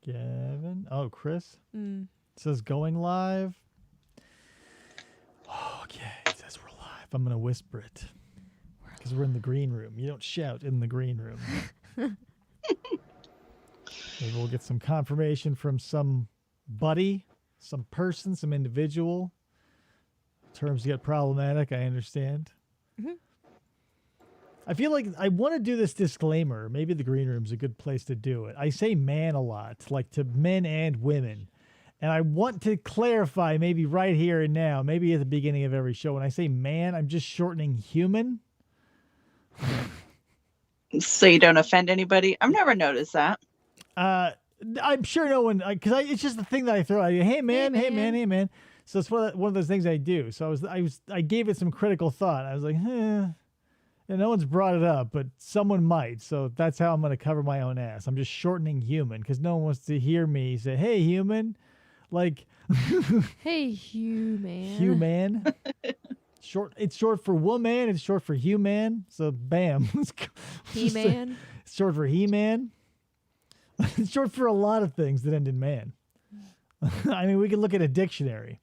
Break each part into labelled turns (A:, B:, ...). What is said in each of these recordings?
A: Gavin. Oh, Chris.
B: Mm.
A: It says going live. Okay, it says we're live. I'm going to whisper it. Because we're in the green room. You don't shout in the green room. Maybe we'll get some confirmation from some buddy, some person, some individual. Terms get problematic, I understand.
B: Mm-hmm.
A: I feel like I want to do this disclaimer. Maybe the green room's a good place to do it. I say man a lot, like to men and women. And I want to clarify maybe right here and now, maybe at the beginning of every show, when I say man, I'm just shortening human.
C: So you don't offend anybody? I've never noticed that.
A: I'm sure no one, because it's just the thing that I throw out. Hey man, hey man, hey man. So it's one of those things I do. So I gave it some critical thought. I was like, and no one's brought it up, but someone might. So that's how I'm going to cover my own ass. I'm just shortening human because no one wants to hear me say, hey, human. Like,
B: hey, human.
A: Human. It's short for woman. It's short for human. So bam.
B: He-man.
A: It's short for he-man. It's short for a lot of things that end in man. I mean, we can look at a dictionary.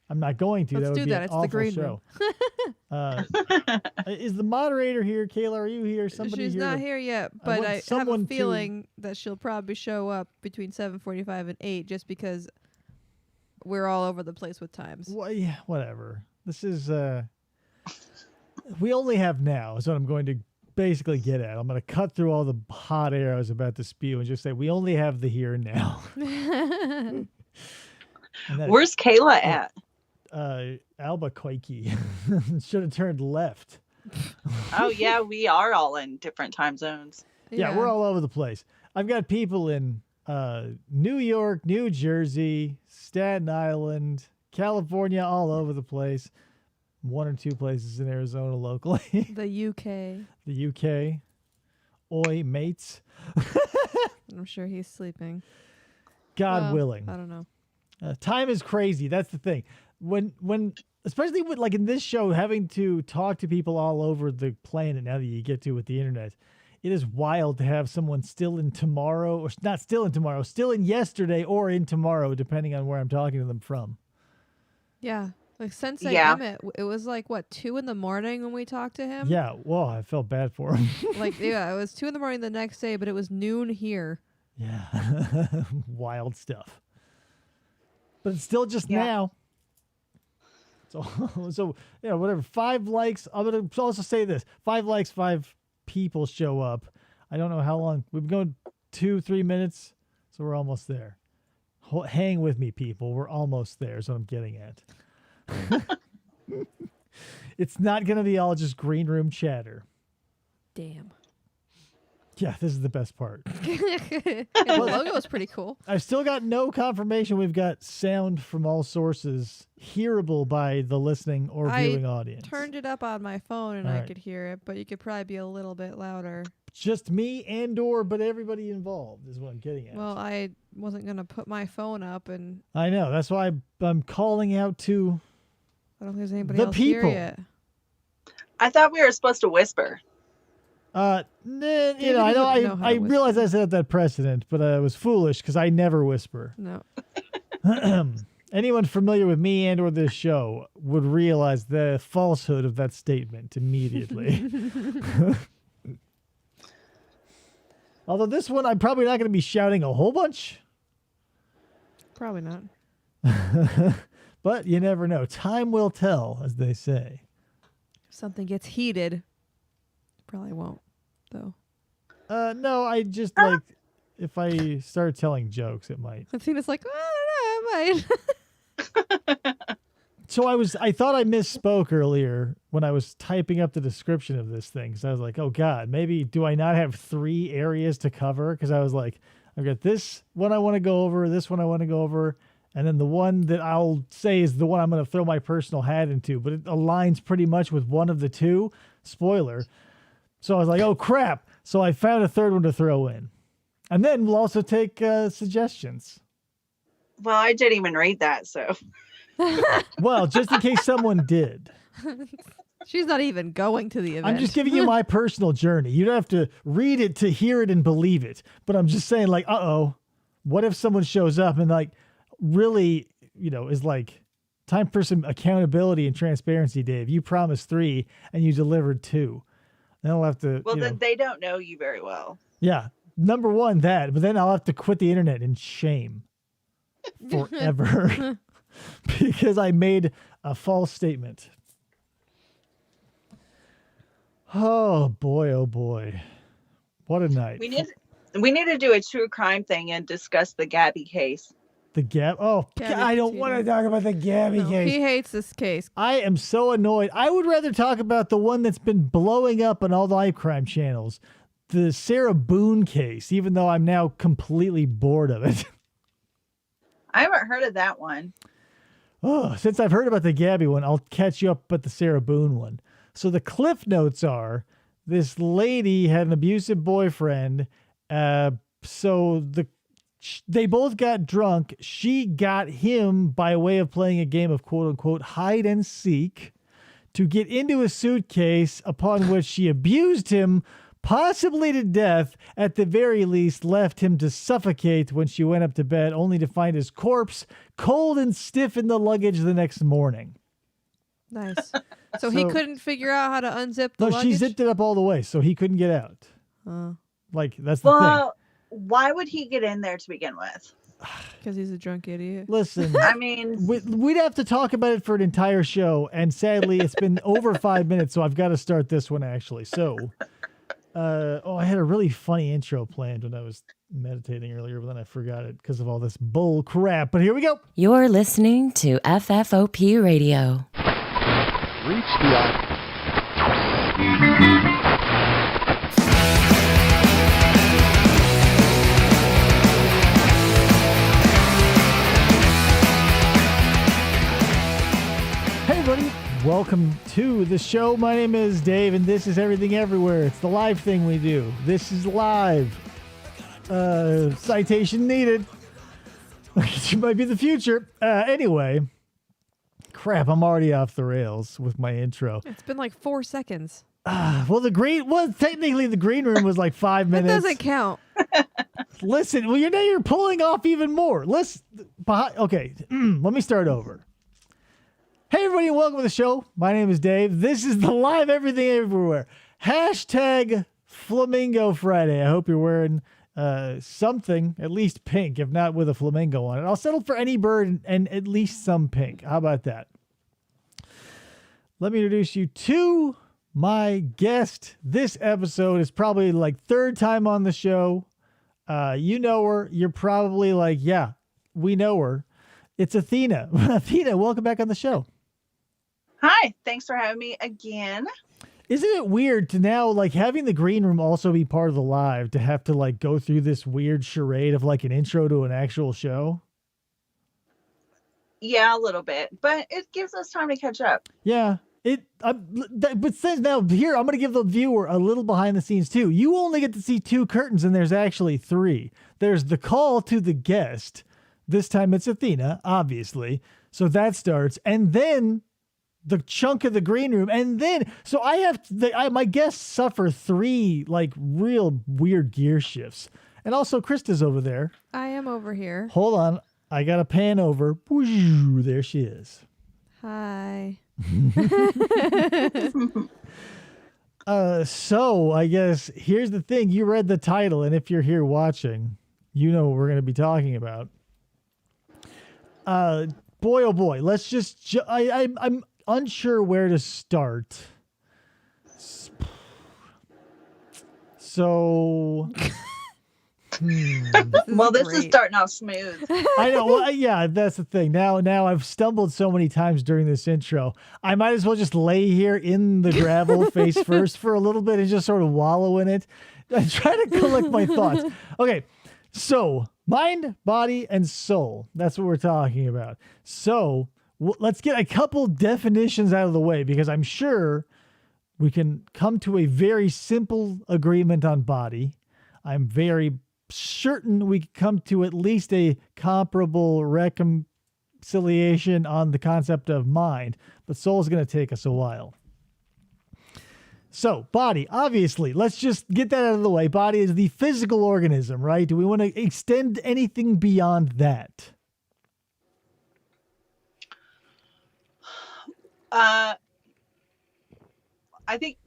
A: I'm not going to.
B: Let's
A: that would
B: do
A: be
B: that.
A: an
B: It's
A: awful
B: the green
A: show. Is the moderator here, Kayla? Are you here? Somebody
B: She's
A: here?
B: not here yet,
A: I
B: but
A: want
B: I have a
A: someone
B: feeling that she'll probably show up between 7:45 and 8 just because we're all over the place with times.
A: Well, yeah, whatever. This is we only have now is what I'm going to basically get at. I'm going to cut through all the hot air I was about to spew and just say we only have the here and now.
C: Where's Kayla at?
A: Albuquerque. Should have turned left.
C: Oh yeah, we are all in different time zones.
A: Yeah, we're all over the place. I've got people in New York, New Jersey, Staten Island, California, all over the place. One or two places in Arizona locally.
B: The UK.
A: The UK. Oi, mates.
B: I'm sure he's sleeping.
A: God willing.
B: I don't know.
A: Time is crazy. That's the thing. When especially with like in this show, having to talk to people all over the planet now that you get to with the internet, it is wild to have someone still in tomorrow, or not still in tomorrow, still in yesterday or in tomorrow, depending on where I'm talking to them from.
B: Yeah. Like Sensei Emmett, it was like, what, 2 in the morning when we talked to him?
A: Yeah. Well, I felt bad for him.
B: Like, yeah, it was 2 in the morning the next day, but it was noon here.
A: Yeah. Wild stuff. But it's still just now. So yeah, whatever. 5 likes. I'm going to also say this. 5 likes, 5 people show up. I don't know how long. We've been going 2-3 minutes, so we're almost there. Hang with me, people. We're almost there is what I'm getting at. It's not going to be all just green room chatter.
B: Damn.
A: Yeah, this is the best part.
B: The logo is pretty cool.
A: I've still got no confirmation we've got sound from all sources hearable by the listening or viewing audience.
B: I turned it up on my phone and I could hear it, but you could probably be a little bit louder.
A: Just me but everybody involved is what I'm getting at.
B: Well, I wasn't going to put my phone up and...
A: I know. That's why I'm calling out to
B: I don't think there's anybody
A: the
B: else
A: people.
B: here yet.
C: I thought we were supposed to whisper.
A: I realized I set that precedent, but I was foolish because I never whisper.
B: No.
A: Anyone familiar with me and or this show would realize the falsehood of that statement immediately. Although this one, I'm probably not going to be shouting a whole bunch.
B: Probably not.
A: But you never know. Time will tell, as they say.
B: If something gets heated, probably won't, though.
A: No, I just like if I start telling jokes, it might.
B: Athena's like, I don't know, it might.
A: So I thought I misspoke earlier when I was typing up the description of this thing. So I was like, oh God, maybe do I not have 3 areas to cover? Because I was like, I've got this one I want to go over, this one I want to go over, and then the one that I'll say is the one I'm going to throw my personal hat into, but it aligns pretty much with one of the 2. Spoiler. So I was like, oh crap. So I found a 3rd one to throw in. And then we'll also take suggestions.
C: Well, I didn't even read that, so.
A: Well, just in case someone did.
B: She's not even going to the event.
A: I'm just giving you my personal journey. You don't have to read it to hear it and believe it. But I'm just saying, like, What if someone shows up and like really, is like, time for some accountability and transparency, Dave. You promised 3 and you delivered 2. Then I'll have to.
C: Well, then they don't know you very well.
A: Yeah. Number one, that, but then I'll have to quit the internet in shame forever because I made a false statement. Oh boy. What a night.
C: We need to do a true crime thing and discuss the Gabby case.
A: The Gab. Oh,
B: Gabby
A: I don't
B: Petito.
A: want to talk about the Gabby
B: No,
A: case.
B: he hates this case.
A: I am so annoyed. I would rather talk about the one that's been blowing up on all the life crime channels, the Sarah Boone case, even though I'm now completely bored of it.
C: I haven't heard of that one.
A: Oh, since I've heard about the Gabby one, I'll catch you up with the Sarah Boone one. So the cliff notes are this lady had an abusive boyfriend. So they both got drunk. She got him by way of playing a game of quote unquote hide and seek to get into a suitcase, upon which she abused him, possibly to death, at the very least left him to suffocate when she went up to bed, only to find his corpse cold and stiff in the luggage the next morning.
B: Nice. So he couldn't figure out how to unzip the
A: No,
B: luggage?
A: she zipped it up all the way, so he couldn't get out. Like, that's the thing.
C: Well, why would he get in there to begin with?
B: Because he's a drunk idiot.
A: Listen,
C: I mean,
A: we'd have to talk about it for an entire show, and sadly, it's been over 5 minutes, so I've got to start this one, actually. So, I had a really funny intro planned when I was meditating earlier, but then I forgot it because of all this bull crap. But here we go.
D: You're listening to FFOP Radio.
E: Reach the
A: Hey, everybody. Welcome to the show. My name is Dave, and this is Everything Everywhere. It's the live thing we do. This is live. Citation needed. It might be the future. Anyway. Crap, I'm already off the rails with my intro.
B: It's been like 4 seconds.
A: Technically the green room was like 5
B: That
A: minutes.
B: doesn't count.
A: Listen, well, you're pulling off even more. Okay, let me start over. Hey, everybody, and welcome to the show. My name is Dave. This is the live Everything Everywhere. Hashtag Flamingo Friday. I hope you're wearing something, at least pink, if not with a flamingo on it. I'll settle for any bird and at least some pink. How about that? Let me introduce you to my guest. This episode is probably like third time on the show. You know her. You're probably like, yeah, we know her. It's Athena. Athena, welcome back on the show.
C: hi, thanks for having me again.
A: Isn't it weird to now, like, having the green room also be part of the live, to have to like go through this weird charade of like an intro to an actual show?
C: Yeah, a little bit, but it gives us time to catch up.
A: Yeah. But since now here, I'm going to give the viewer a little behind the scenes too. You only get to see 2 curtains, and there's actually 3. There's the call to the guest. This time it's Athena, obviously. So that starts, and then the chunk of the green room, and then so my guests suffer 3 like real weird gear shifts. And also Krista's over there.
B: I am over here.
A: Hold on, I got to pan over. There she is.
B: Hi.
A: So I guess here's the thing. You read the title, and if you're here watching, you know what we're going to be talking about. Boy, oh boy, let's just, I'm unsure where to start. So,
C: This is starting off smooth.
A: I know. Well, yeah, that's the thing. Now I've stumbled so many times during this intro. I might as well just lay here in the gravel face first for a little bit and just sort of wallow in it and try to collect my thoughts. Okay, so mind, body, and soul. That's what we're talking about. So let's get a couple definitions out of the way, because I'm sure we can come to a very simple agreement on body. I'm very certain we can come to at least a comparable reconciliation on the concept of mind, but soul is going to take us a while. So body, obviously, let's just get that out of the way. Body is the physical organism, right? Do we want to extend anything beyond that?
C: I think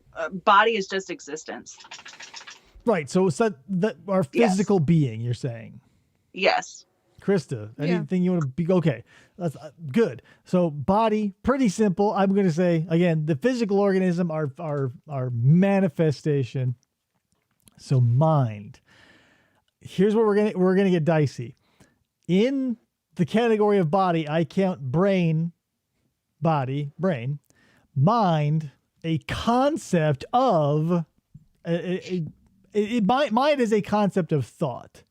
C: body is just existence.
A: Right. So it's that our physical being, you're saying.
C: Yes.
A: Krista,
B: Yeah.
A: anything you want to be? Okay, that's good. So body, pretty simple. I'm going to say again, the physical organism, our manifestation. So mind. Here's where we're gonna get dicey. In the category of body, I count brain, body, brain, mind, a concept of mind is a concept of thought.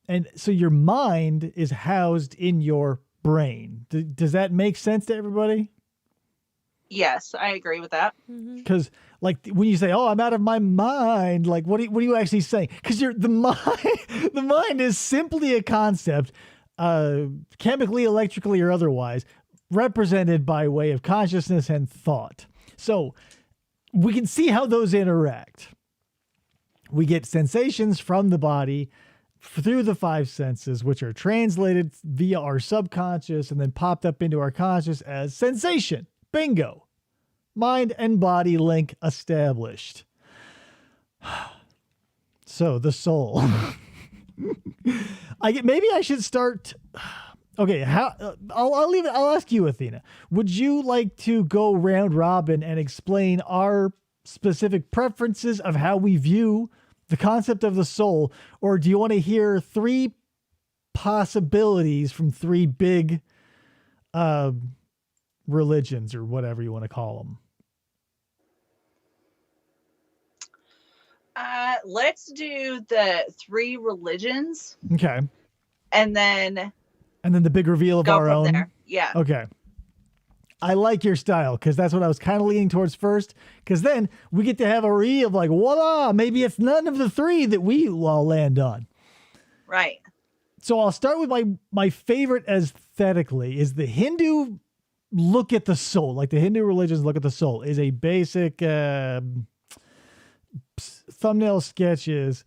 A: And so your mind is housed in your brain. Does that make sense to everybody?
C: Yes, I agree with that.
A: Because like when you say, "Oh, I'm out of my mind," like what are you actually saying? Because the mind is simply a concept, chemically, electrically, or otherwise, represented by way of consciousness and thought. So we can see how those interact. We get sensations from the body through the five senses, which are translated via our subconscious and then popped up into our conscious as sensation. Bingo. Mind and body link established. So the soul. Maybe I should start. Okay, I'll leave it. I'll ask you, Athena. Would you like to go round robin and explain our specific preferences of how we view the concept of the soul, or do you want to hear three possibilities from three big religions or whatever you want to call them?
C: Let's do the three religions.
A: Okay.
C: And then
A: the big reveal of
C: go
A: our
C: from
A: own.
C: there. Yeah.
A: Okay. I like your style because that's what I was kind of leaning towards first. Because then we get to have a reveal of like, voila, maybe it's none of the three that we all land on.
C: Right.
A: So I'll start with my favorite aesthetically is the Hindu look at the soul. Like the Hindu religions look at the soul is a basic thumbnail sketches.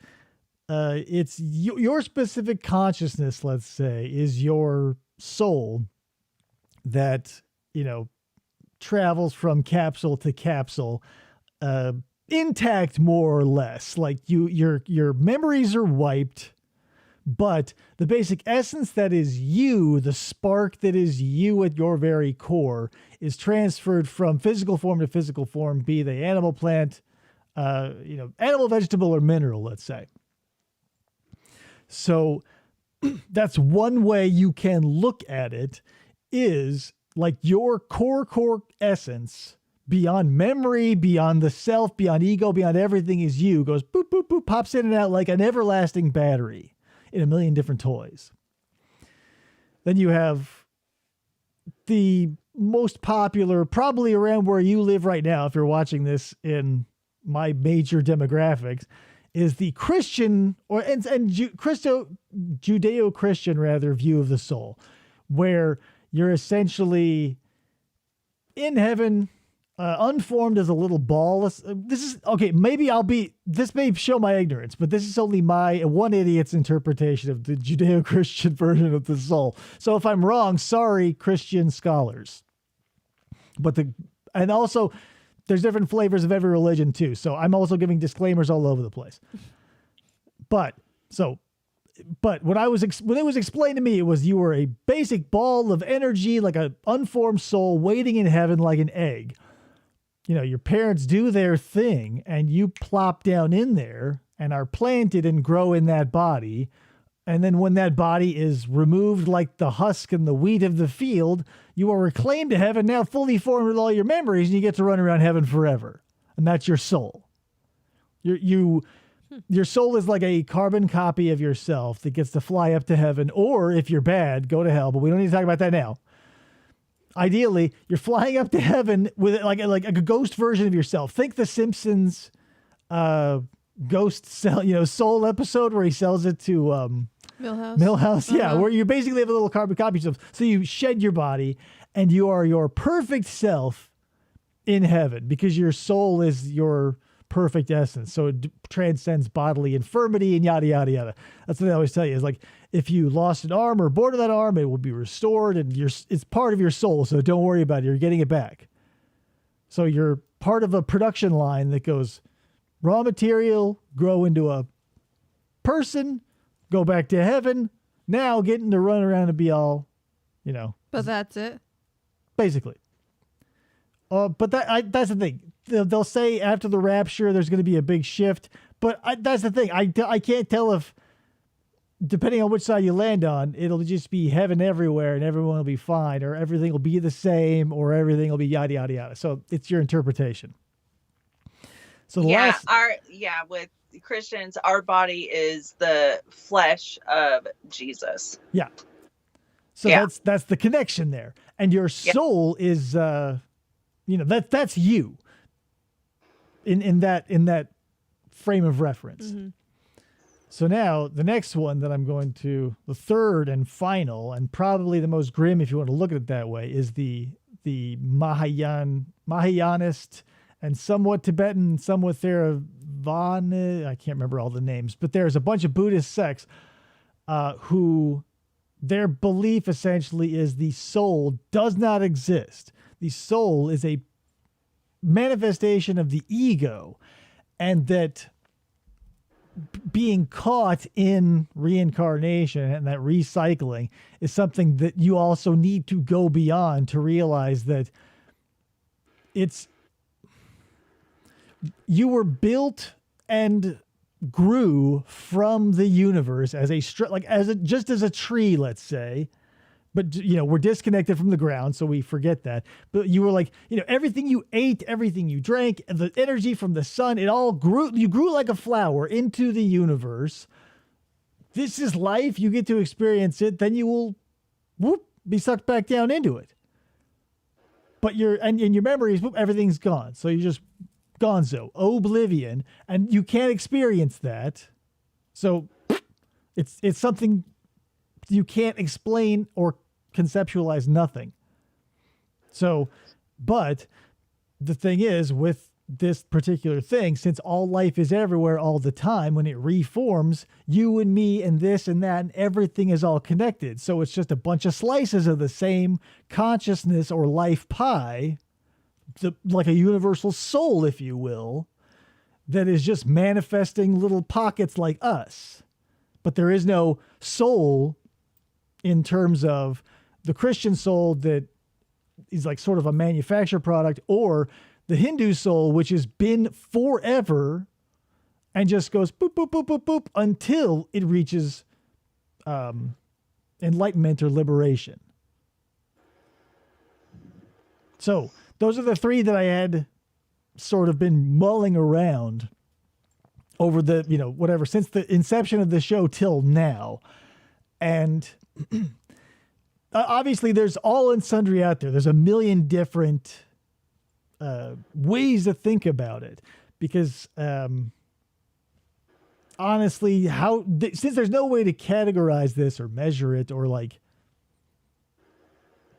A: It's your specific consciousness, let's say, is your soul that, travels from capsule to capsule, intact more or less. Like your memories are wiped, but the basic essence that is you, the spark that is you at your very core, is transferred from physical form to physical form, be they animal, plant, animal, vegetable, or mineral, let's say. So that's one way you can look at it, is like your core essence, beyond memory, beyond the self, beyond ego, beyond everything is you, goes boop, boop, boop, pops in and out like an everlasting battery in a million different toys. Then you have the most popular, probably around where you live right now, if you're watching this in my major demographics, is the Christian Judeo-Christian rather view of the soul, where you're essentially in heaven, unformed as a little ball. This is okay. Maybe this may show my ignorance, but this is only my one idiot's interpretation of the Judeo-Christian version of the soul. So if I'm wrong, sorry, Christian scholars. And also there's different flavors of every religion too. So I'm also giving disclaimers all over the place. But when it was explained to me, it was you were a basic ball of energy, like an unformed soul waiting in heaven like an egg. Your parents do their thing and you plop down in there and are planted and grow in that body. And then when that body is removed like the husk and the wheat of the field, you are reclaimed to heaven, now fully formed with all your memories, and you get to run around heaven forever. And that's your soul. Your soul is like a carbon copy of yourself that gets to fly up to heaven, or if you're bad, go to hell. But we don't need to talk about that now. Ideally, you're flying up to heaven with like a ghost version of yourself. Think the Simpsons ghost soul episode where he sells it to Millhouse, yeah, where you basically have a little carbon copy of yourself. So you shed your body and you are your perfect self in heaven because your soul is your perfect essence. So it transcends bodily infirmity and yada, yada, yada. That's what they always tell you is like, if you lost an arm or born that arm, it will be restored and it's part of your soul. So don't worry about it. You're getting it back. So you're part of a production line that goes raw material, grow into a person, go back to heaven, now getting to run around and be all,
B: But that's it.
A: basically. But that's the thing. They'll say after the rapture, there's going to be a big shift. But that's the thing. I can't tell if, depending on which side you land on, it'll just be heaven everywhere and everyone will be fine, or everything will be the same, or everything will be yada, yada, yada. So it's your interpretation. So
C: with Christians, our body is the flesh of Jesus.
A: Yeah. So that's the connection there. And your soul is, that's you in that frame of reference.
B: Mm-hmm.
A: So now the next one that I'm going to, the third and final, and probably the most grim, if you want to look at it that way, is the Mahayanist and somewhat Tibetan, somewhat Theravada. I can't remember all the names, but there's a bunch of Buddhist sects who their belief essentially is the soul does not exist. The soul is a manifestation of the ego, and that being caught in reincarnation and that recycling is something that you also need to go beyond to realize that you were built and grew from the universe as just as a tree, let's say. But, we're disconnected from the ground, so we forget that. But you were like, everything you ate, everything you drank, the energy from the sun, it all grew. You grew like a flower into the universe. This is life. You get to experience it. Then you will, be sucked back down into it. But your memories, everything's gone. So you're just gonzo, oblivion, and you can't experience that. So it's something you can't explain or conceptualize, nothing. So, but the thing is with this particular thing, since all life is everywhere all the time, when it reforms, you and me and this and that and everything is all connected. So it's just a bunch of slices of the same consciousness or life pie, like a universal soul, if you will, that is just manifesting little pockets like us. But there is no soul in terms of the Christian soul that is like sort of a manufactured product, or the Hindu soul, which has been forever and just goes boop, boop, boop, boop, boop until it reaches enlightenment or liberation. So those are the three that I had sort of been mulling around over the, since the inception of the show till now. And obviously there's all and sundry out there. There's a million different ways to think about it, because honestly, since there's no way to categorize this or measure it, or like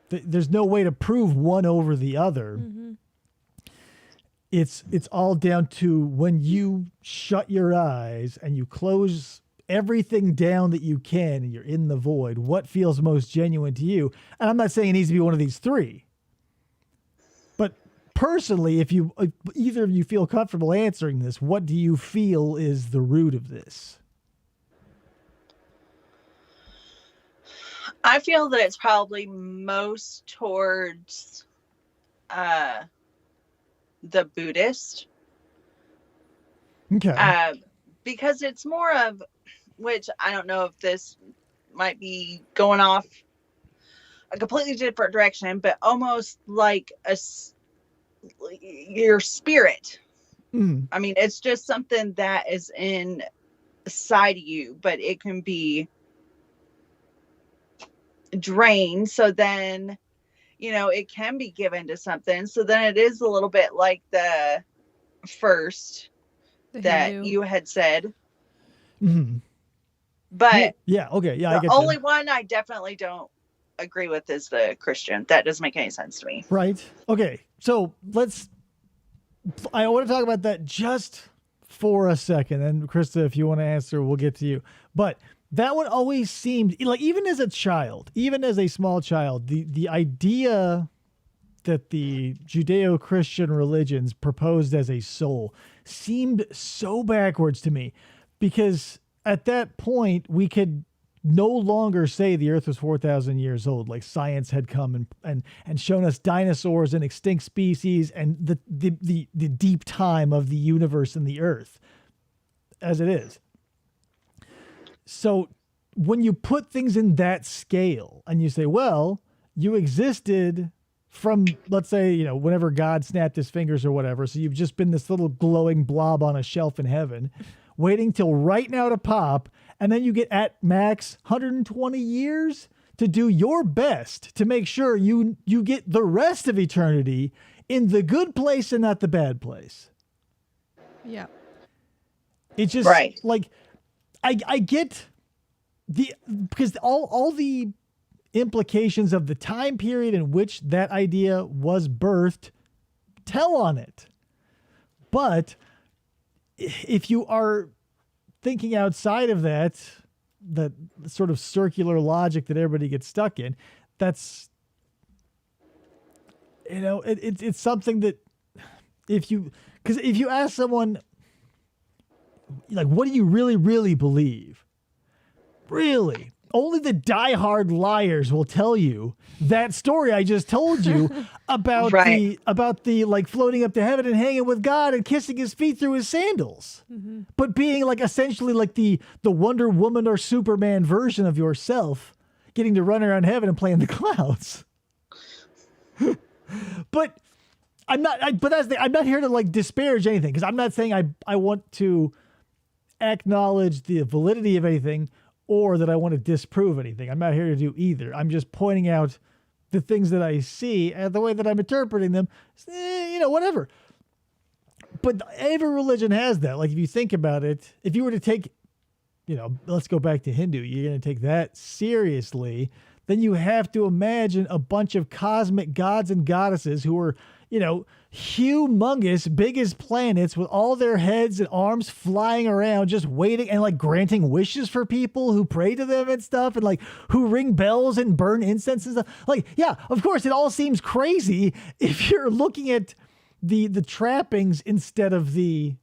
A: there's no way to prove one over the other. Mm-hmm. It's all down to when you shut your eyes and you close everything down that you can and you're in the void, what feels most genuine to you. And I'm not saying it needs to be one of these three, but personally, if either of you feel comfortable answering this, what do you feel is the root of this?
C: I feel that it's probably most towards the Buddhist.
A: Okay.
C: Because it's more of, which I don't know if this might be going off a completely different direction, but almost like your spirit.
A: Mm.
C: I mean, it's just something that is inside you, but it can be drained. So then, it can be given to something. So then it is a little bit like the first that
B: Hindu.
C: you had said.
A: Mm-hmm.
C: But
A: yeah, okay, yeah, I
C: the
A: get
C: only
A: that.
C: one I definitely don't agree with is the Christian. That doesn't make any sense to me.
A: Right. Okay. So let's I want to talk about that just for a second. And Krista, if you want to answer, we'll get to you. But that one always seemed like, even as a child, even as a small child, the idea that the Judeo-Christian religions proposed as a soul seemed so backwards to me, because at that point we could no longer say the earth was 4,000 years old. Like, science had come and shown us dinosaurs and extinct species and the deep time of the universe and the earth as it is. So when you put things in that scale and you say, well, you existed from, let's say, you know, whenever God snapped his fingers or whatever. So you've just been this little glowing blob on a shelf in heaven, waiting till right now to pop. And then you get at max 120 years to do your best to make sure you get the rest of eternity in the good place and not the bad place.
B: Yeah.
A: It's just
C: Right.
A: like, I get because all the implications of the time period in which that idea was birthed tell on it. But if you are thinking outside of that sort of circular logic that everybody gets stuck in, that's, you know, it's something that because if you ask someone, like, what do you really, really believe? Really? Only the diehard liars will tell you that story I just told you about
C: Right.
A: the like floating up to heaven and hanging with God and kissing his feet through his sandals.
B: Mm-hmm.
A: But being like essentially like the Wonder Woman or Superman version of yourself, getting to run around heaven and play in the clouds. But I'm not I'm not here to like disparage anything, because I'm not saying I want to acknowledge the validity of anything or that I want to disprove anything. I'm not here to do either. I'm just pointing out the things that I see and the way that I'm interpreting them, you know, whatever. But every religion has that. Like, if you think about it, if you were to take, you know, let's go back to Hindu, you're going to take that seriously, then you have to imagine a bunch of cosmic gods and goddesses who are, you know, humongous, big as planets, with all their heads and arms flying around, just waiting and like granting wishes for people who pray to them and stuff, and like who ring bells and burn incense and stuff. Like, yeah, of course, it all seems crazy if you're looking at the trappings instead of the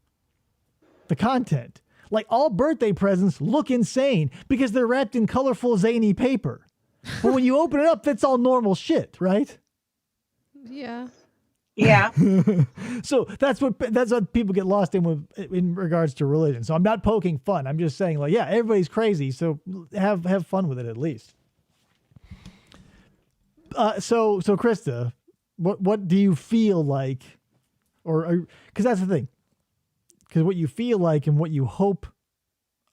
A: content. Like, all birthday presents look insane because they're wrapped in colorful, zany paper. But when you open it up, that's all normal shit, right?
B: Yeah.
C: Yeah.
A: So that's what people get lost in regards to religion. So I'm not poking fun. I'm just saying, like, yeah, everybody's crazy, so have fun with it at least. So Krista, what do you feel like, or because that's the thing, because what you feel like and what you hope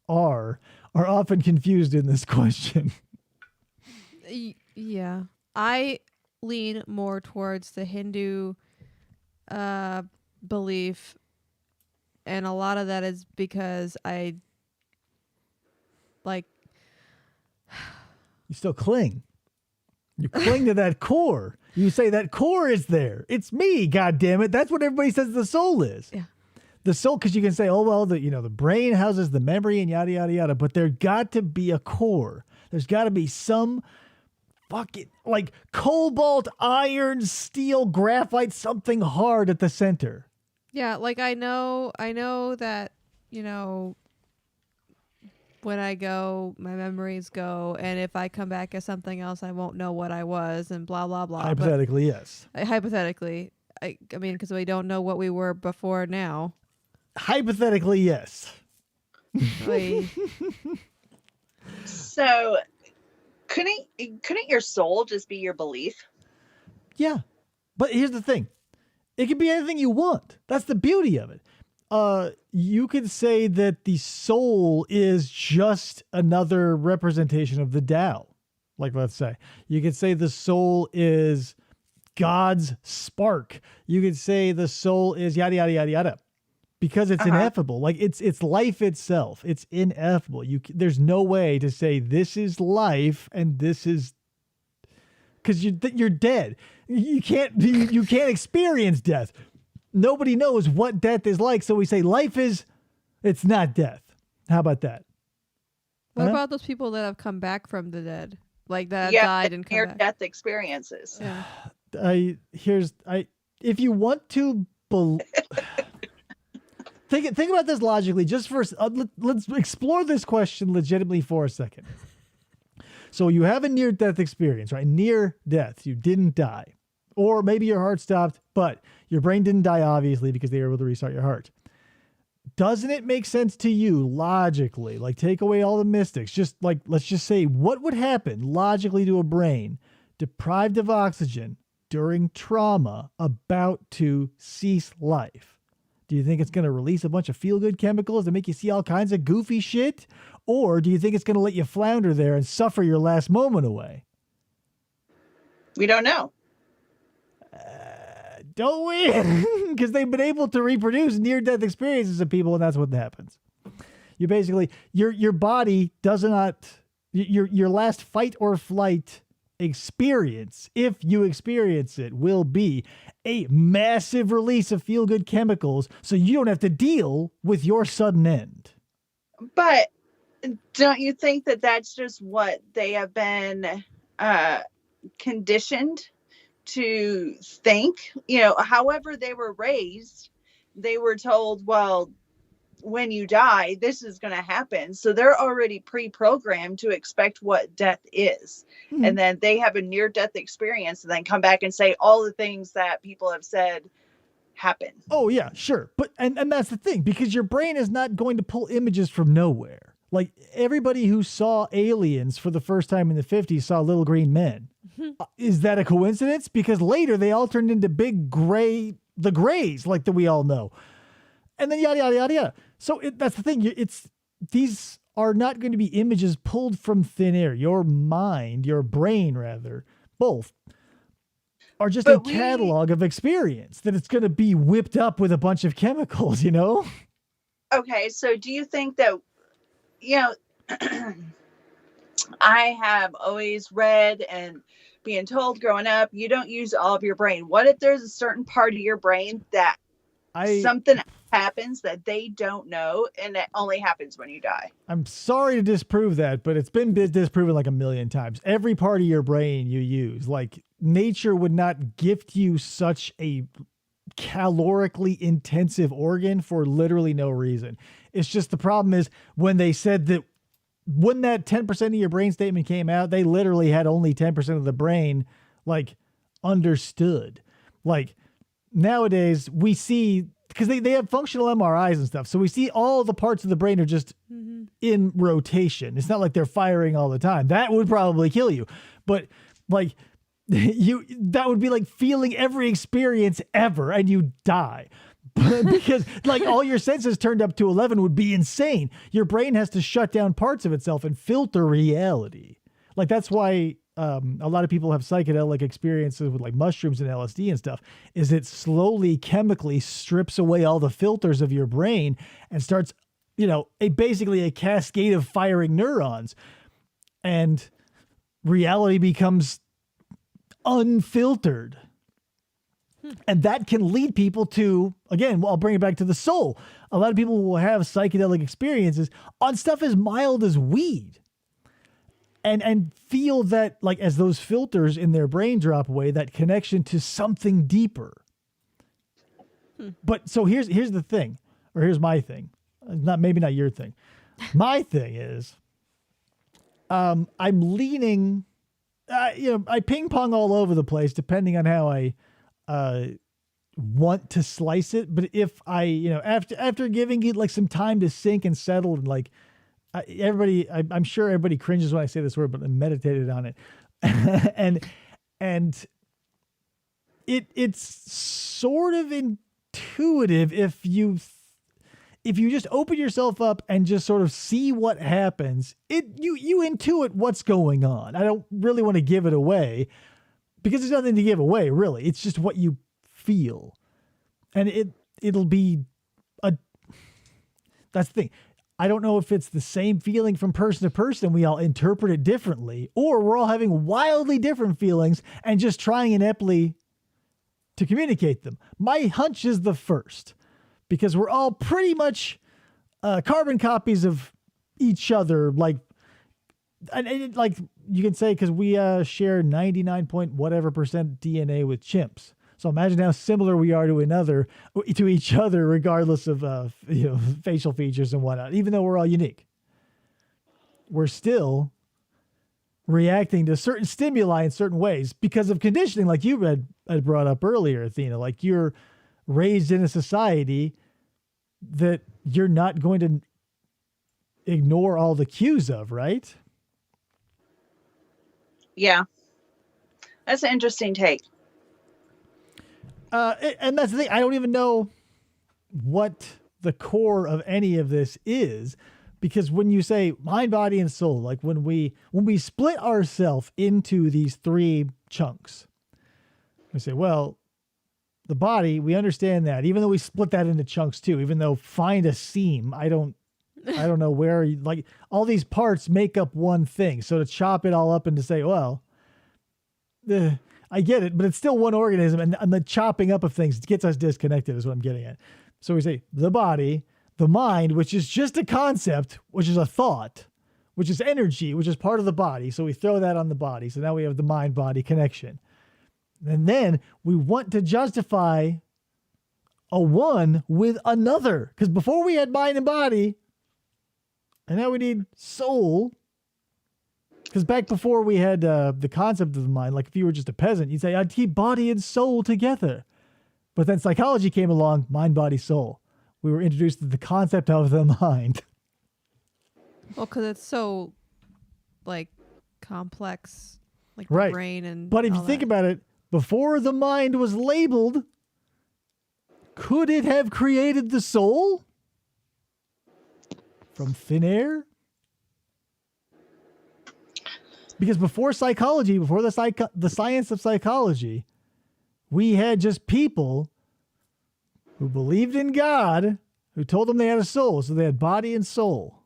A: are often confused in this question.
B: Yeah. I lean more towards the Hindu belief, and a lot of that is because I like
A: You still cling. You cling to that core. You say that core is there. It's me, God damn it. That's what everybody says the soul is.
B: Yeah.
A: The soul, because you can say, oh, well, the brain houses the memory and yada, yada, yada. But there got to be a core. There's got to be some fucking, like, cobalt, iron, steel, graphite, something hard at the center.
B: Yeah, like I know that, you know, when I go, my memories go, and if I come back as something else, I won't know what I was, and blah blah blah.
A: Hypothetically, yes.
B: Hypothetically, I mean, because we don't know what we were before now.
A: Hypothetically, yes.
B: Like,
C: So couldn't your soul just be your belief?
A: Yeah. But here's the thing. It can be anything you want. That's the beauty of it. You could say that the soul is just another representation of the Tao. Like, let's say. You could say the soul is God's spark. You could say the soul is yada, yada, yada, yada. Because it's ineffable. Like, it's life itself. It's ineffable. There's no way to say this is life and this is, because you're dead. You can't experience death. nobody knows what death is like. So we say it's not death. How about that?
B: What
A: Huh?
B: about those people that have come back from the dead? Like that died and come
C: near
B: back?
C: death experiences.
B: Yeah.
A: If you want to think about this logically, just first, let's explore this question legitimately for a second. So you have a near-death experience, right? Near death, you didn't die. Or maybe your heart stopped, but your brain didn't die, obviously, because they were able to restart your heart. Doesn't it make sense to you logically, like take away all the mystics, just like, let's just say, what would happen logically to a brain deprived of oxygen during trauma about to cease life? Do you think it's going to release a bunch of feel-good chemicals that make you see all kinds of goofy shit? Or do you think it's going to let you flounder there and suffer your last moment away?
C: We don't know.
A: Don't we? Because they've been able to reproduce near-death experiences of people, and that's what happens. You basically, your body does not, your last fight or flight experience, if you experience it, will be a massive release of feel-good chemicals, so you don't have to deal with your sudden end.
C: But don't you think that that's just what they have been conditioned to think? You know, however they were raised, they were told, well, when you die, this is going to happen. So they're already pre-programmed to expect what death is. Mm-hmm. And then they have a near-death experience and then come back and say all the things that people have said happen.
A: Oh, yeah, sure. But and that's the thing, because your brain is not going to pull images from nowhere. Like, everybody who saw aliens for the first time in the 50s saw little green men. Is that a coincidence? Because later they all turned into big the grays, like that we all know. And then yada, yada, yada, yada. So that's the thing. These are not going to be images pulled from thin air. Your mind, your brain rather, both are just a catalog of experience that it's going to be whipped up with a bunch of chemicals, you know?
C: Okay, so do you think that, you know, I have always read and being told growing up, you don't use all of your brain. What if there's a certain part of your brain that something happens that they don't know, and that only happens when you die?
A: I'm sorry to disprove that, but it's been disproven like a million times. Every part of your brain you use, like nature would not gift you such a calorically intensive organ for literally no reason. It's just the problem is when they said that when that 10% of your brain statement came out, they literally had only 10% of the brain like understood. Like nowadays we see, because they have functional MRIs and stuff. So we see all the parts of the brain are just in rotation. It's not like they're firing all the time. That would probably kill you. But like that would be like feeling every experience ever and you die. Because like all your senses turned up to 11 would be insane. Your brain has to shut down parts of itself and filter reality. Like that's why a lot of people have psychedelic experiences with like mushrooms and LSD and stuff, is it slowly chemically strips away all the filters of your brain and starts, you know, basically a cascade of firing neurons, and reality becomes unfiltered. And that can lead people to, again, I'll bring it back to the soul. A lot of people will have psychedelic experiences on stuff as mild as weed. And feel that, like, as those filters in their brain drop away, that connection to something deeper. But so here's the thing, or here's my thing. Maybe not your thing. My thing is, I'm leaning, I ping pong all over the place depending on how I want to slice it. But if I, after giving it like some time to sink and settle, and like I'm sure everybody cringes when I say this word, but I meditated on it. and it's sort of intuitive if you just open yourself up and just sort of see what happens. You intuit what's going on. I don't really want to give it away, because there's nothing to give away, really. It's just what you feel. And it'll be that's the thing. I don't know if it's the same feeling from person to person. We all interpret it differently, or we're all having wildly different feelings and just trying ineptly to communicate them. My hunch is the first, because we're all pretty much carbon copies of each other. Like you can say, because we share 99 point whatever percent DNA with chimps. So imagine how similar we are to each other, regardless of facial features and whatnot. Even though we're all unique, we're still reacting to certain stimuli in certain ways because of conditioning, like you had brought up earlier, Athena. Like, you're raised in a society that you're not going to ignore all the cues of, right?
C: Yeah. That's an interesting take.
A: And that's the thing. I don't even know what the core of any of this is, because when you say mind, body, and soul, like when we split ourselves into these three chunks, we say, well, the body, we understand that, even though we split that into chunks too, even though find a seam, I don't know where, like, all these parts make up one thing. So to chop it all up and to say, well, I get it, but it's still one organism, and the chopping up of things gets us disconnected is what I'm getting at. So we say the body, the mind, which is just a concept, which is a thought, which is energy, which is part of the body. So we throw that on the body. So now we have the mind-body connection. And then we want to justify a one with another, because before we had mind and body, and now we need soul. Because back before we had the concept of the mind, like if you were just a peasant, you'd say, I'd keep body and soul together. But then psychology came along, mind, body, soul. We were introduced to the concept of the mind.
B: Well, because it's so, like, complex, like the
A: Right.
B: brain and
A: But if you
B: all
A: think
B: that.
A: about it, before the mind was labeled, could it have created the soul from thin air? Because before psychology, before the science of psychology, we had just people who believed in God, who told them they had a soul. So they had body and soul.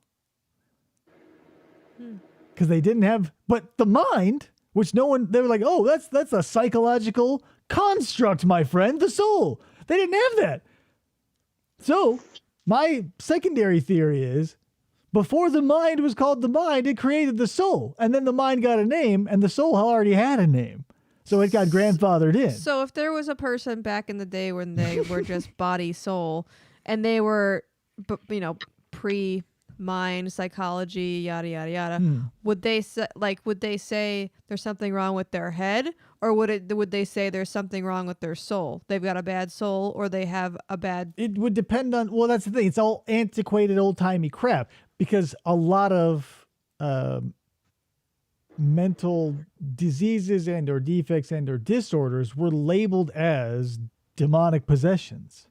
A: Because they didn't have, but the mind, which they were like, oh, that's a psychological construct, my friend, the soul. They didn't have that. So my secondary theory is, before the mind was called the mind, it created the soul. And then the mind got a name, and the soul already had a name. So it got grandfathered in.
B: So if there was a person back in the day when they were just body, soul, and they were, pre-mind, psychology, yada, yada, yada, would they say there's something wrong with their head? Or would they say there's something wrong with their soul? They've got a bad soul, or they have a bad...
A: It would depend on, well, that's the thing. It's all antiquated, old-timey crap, because a lot of mental diseases and or defects and or disorders were labeled as demonic possessions.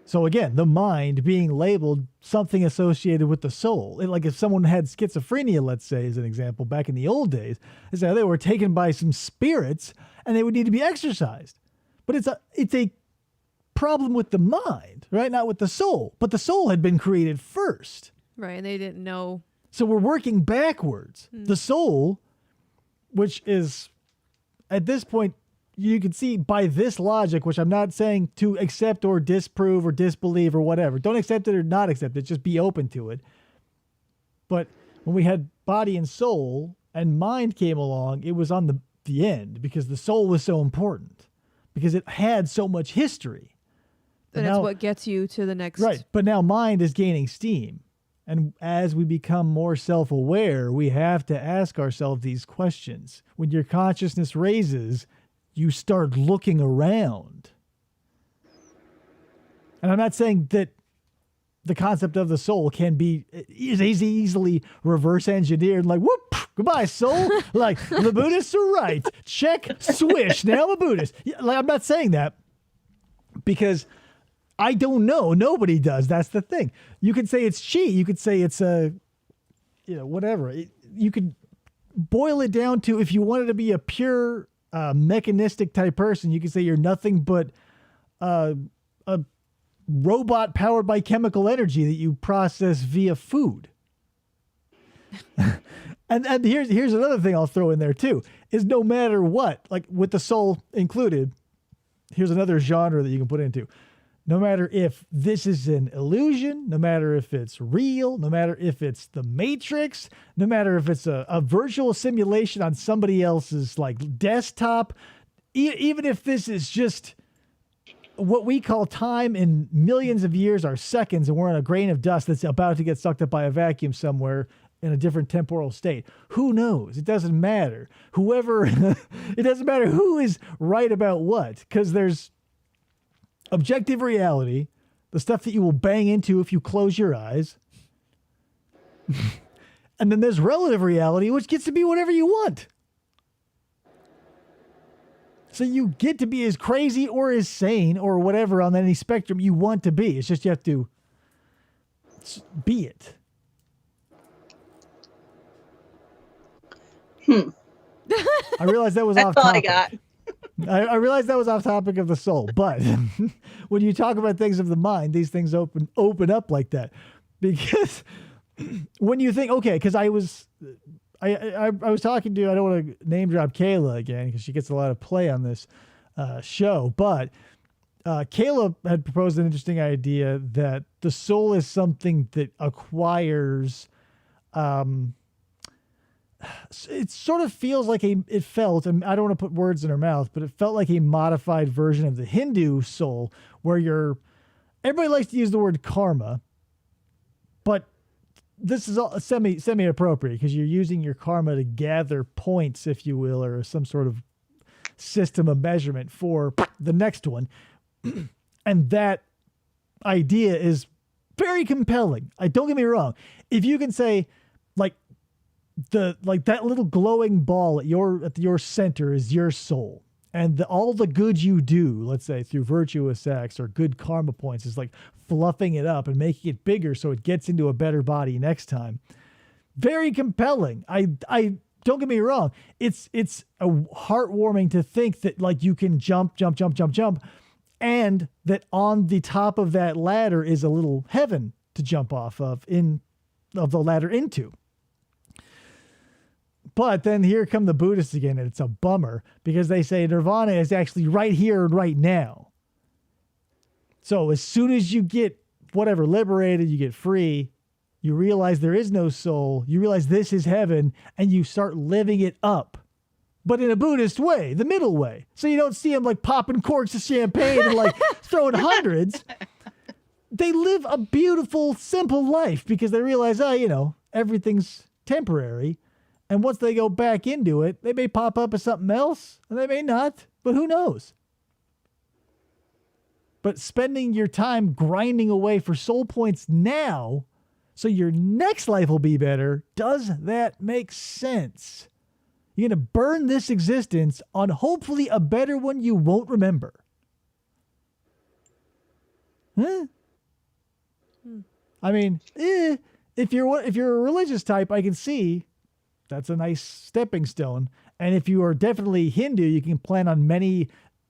A: So again, the mind being labeled something associated with the soul. Like if someone had schizophrenia, let's say, as an example, back in the old days, they were taken by some spirits and they would need to be exorcised. But it's a problem with the mind, right? Not with the soul. But the soul had been created first.
B: Right, and they didn't know.
A: So we're working backwards. The soul, which is, at this point, you can see by this logic, which I'm not saying to accept or disprove or disbelieve or whatever. Don't accept it or not accept it. Just be open to it. But when we had body and soul and mind came along, it was on the end, because the soul was so important, because it had so much history.
B: And it's what gets you to the next...
A: Right. But now mind is gaining steam. And as we become more self-aware, we have to ask ourselves these questions. When your consciousness raises, you start looking around. And I'm not saying that the concept of the soul is easily reverse engineered, like, whoop, goodbye, soul. Like, the Buddhists are right. Check, swish. Now I'm a Buddhist. Like, I'm not saying that, because I don't know. Nobody does. That's the thing. You could say it's chi. You could say it's whatever. You could boil it down to, if you wanted to be a pure mechanistic type person, you could say you're nothing but a robot powered by chemical energy that you process via food. and here's another thing I'll throw in there too, is no matter what, like with the soul included, here's another genre that you can put into. No matter if this is an illusion, no matter if it's real, no matter if it's the Matrix, no matter if it's a virtual simulation on somebody else's like desktop, even if this is just what we call time in millions of years are seconds, and we're on a grain of dust that's about to get sucked up by a vacuum somewhere in a different temporal state. Who knows? It doesn't matter. It doesn't matter who is right about what, because there's objective reality, the stuff that you will bang into if you close your eyes. And then there's relative reality, which gets to be whatever you want. So you get to be as crazy or as sane or whatever on any spectrum you want to be. It's just you have to be it. I realized that was off
C: That's all I
A: topic.
C: got.
A: I realized that was off topic of the soul, but when you talk about things of the mind, these things open up like that. Because when you think, okay, because I was talking to, I don't want to name drop Kayla again because she gets a lot of play on this show, but Kayla had proposed an interesting idea that the soul is something that acquires. It sort of feels like it felt, and I don't want to put words in her mouth, but it felt like a modified version of the Hindu soul where everybody likes to use the word karma, but this is all semi appropriate because you're using your karma to gather points, if you will, or some sort of system of measurement for the next one. And that idea is very compelling. Don't get me wrong. If you can say that little glowing ball at your center is your soul, and all the good you do, let's say through virtuous acts or good karma points, is like fluffing it up and making it bigger so it gets into a better body next time. Very compelling. I don't get me wrong. It's a heartwarming to think that like you can jump, and that on the top of that ladder is a little heaven to jump off of the ladder into. But then here come the Buddhists again, and it's a bummer because they say nirvana is actually right here and right now. So as soon as you get liberated, you get free, you realize there is no soul, you realize this is heaven, and you start living it up. But in a Buddhist way, the middle way. So you don't see them like popping corks of champagne and like throwing hundreds. They live a beautiful, simple life because they realize, everything's temporary. And once they go back into it, they may pop up as something else, and they may not, but who knows? But spending your time grinding away for soul points now, so your next life will be better, does that make sense? You're going to burn this existence on hopefully a better one you won't remember. Huh? I mean, if you're a religious type, I can see that's a nice stepping stone. And if you are definitely Hindu, you can plan on many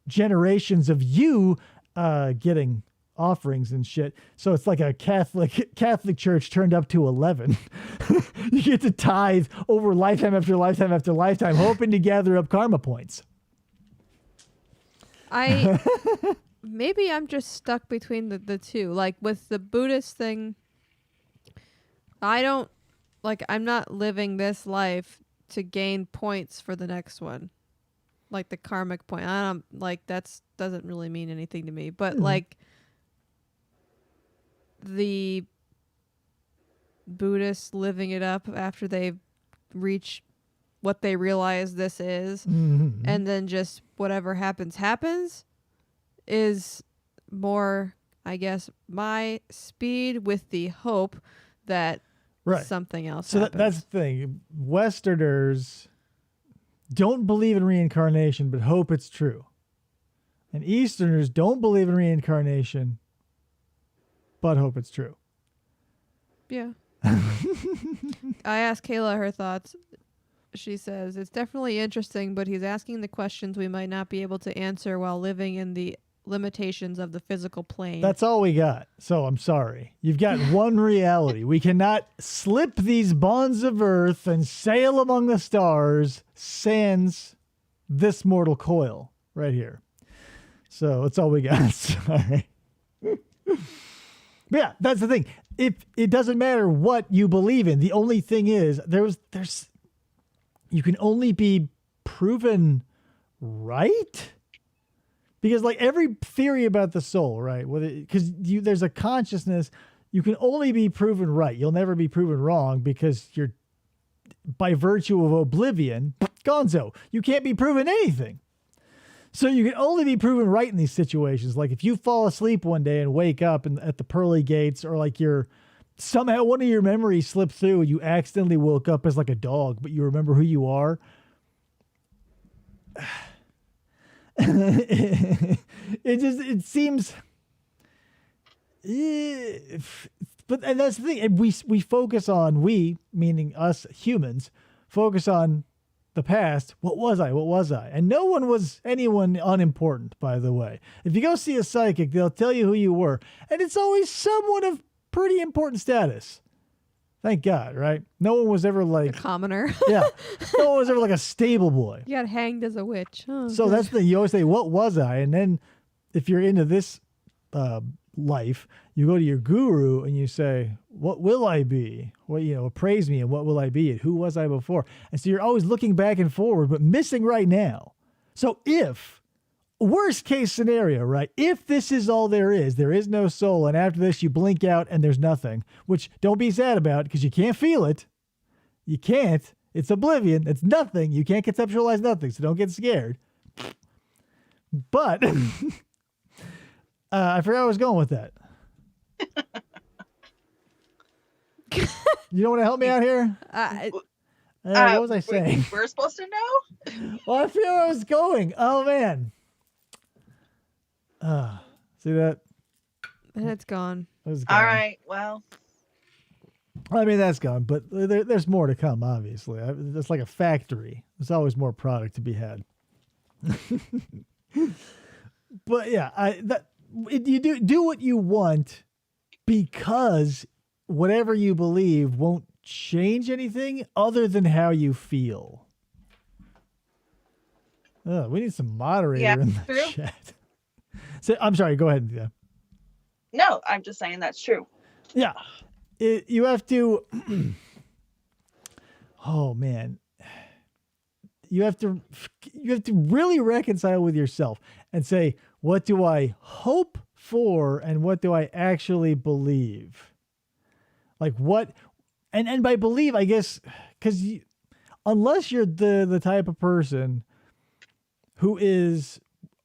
A: generations of you getting offerings and shit. So it's like a Catholic church turned up to 11. You get to tithe over lifetime after lifetime after lifetime, hoping to gather up karma points.
B: Maybe I'm just stuck between the two. Like with the Buddhist thing, I'm not living this life to gain points for the next one. Like the karmic point. Doesn't really mean anything to me. But like the Buddhists living it up after they reach what they realize this is, and then just whatever happens is more, I guess, my speed with the hope that something else happens.
A: That's the thing. Westerners don't believe in reincarnation, but hope it's true. And Easterners don't believe in reincarnation, but hope it's true.
B: Yeah. I asked Kayla her thoughts. She says, it's definitely interesting, but he's asking the questions we might not be able to answer while living in the limitations of the physical plane.
A: That's all we got. So I'm sorry. You've got one reality. We cannot slip these bonds of earth and sail among the stars sans this mortal coil right here. So that's all we got. Sorry. But yeah, that's the thing. If it doesn't matter what you believe in, the only thing is there's you can only be proven right, because like every theory about the soul, right? Because there's a consciousness, you can only be proven right. You'll never be proven wrong because you're, by virtue of oblivion, gonzo. You can't be proven anything. So you can only be proven right in these situations. Like if you fall asleep one day and wake up at the pearly gates, or like somehow one of your memories slipped through and you accidentally woke up as like a dog, but you remember who you are. It seems, and that's the thing. And we focus on, meaning us humans, focus on the past. What was I? And no one was anyone unimportant, by the way. If you go see a psychic, they'll tell you who you were, and it's always someone of pretty important status. Thank God, right? No one was ever like
B: A commoner.
A: yeah, no one was ever like a stable boy.
B: You got hanged as a witch. Oh,
A: So that's the, you always say, what was I? And then if you're into this life, you go to your guru and you say, what will I be? Well, praise me, and what will I be? And who was I before? And so you're always looking back and forward, but missing right now. So if, worst case scenario, right? If this is all there is no soul, and after this you blink out and there's nothing, which don't be sad about because you can't feel it. You can't. It's oblivion. It's nothing. You can't conceptualize nothing, so don't get scared. But I forgot where I was going with that. You don't want to help me out here? What was I saying?
C: We're supposed to know?
A: Well, I feel where I was going. Oh, man. See that?
B: and it's gone.
A: That was gone.
C: All right. Well,
A: I mean, that's gone, but there's more to come, obviously. It's like a factory. There's always more product to be had. But yeah, you do what you want, because whatever you believe won't change anything other than how you feel. We need some moderator in the
C: true.
A: chat. So, I'm sorry, go ahead. Yeah.
C: No, I'm just saying that's true.
A: Yeah. You have to, oh man, you have to really reconcile with yourself and say, what do I hope for and what do I actually believe? Like what, and by believe, I guess, because unless you're the type of person who is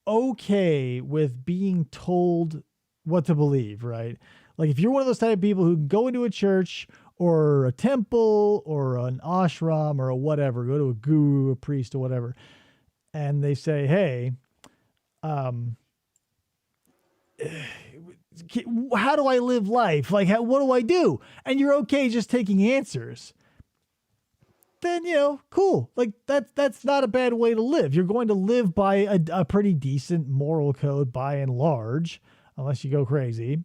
A: okay with being told what to believe, right? Like if you're one of those type of people who go into a church or a temple or an ashram or a whatever, go to a guru, a priest or whatever, and they say, hey, how do I live life? Like, what do I do? And you're okay just taking answers. Then, cool. Like that's not a bad way to live. You're going to live by a pretty decent moral code by and large, unless you go crazy.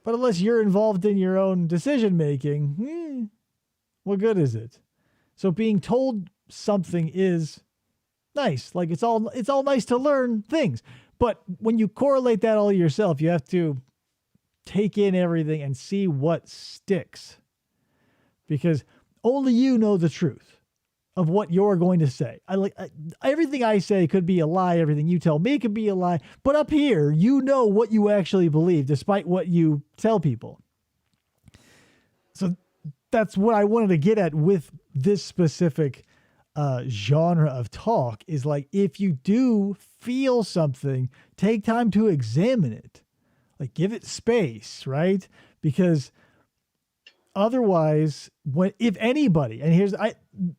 A: But unless you're involved in your own decision making, what good is it? So being told something is nice. Like it's all nice to learn things. But when you correlate that all yourself, you have to take in everything and see what sticks. Because only you know the truth of what you're going to say. Everything I say could be a lie. Everything you tell me could be a lie. But up here, you know what you actually believe, despite what you tell people. So that's what I wanted to get at with this specific genre of talk, is like, if you do feel something, take time to examine it. Like, give it space, right? Because otherwise, if anybody, and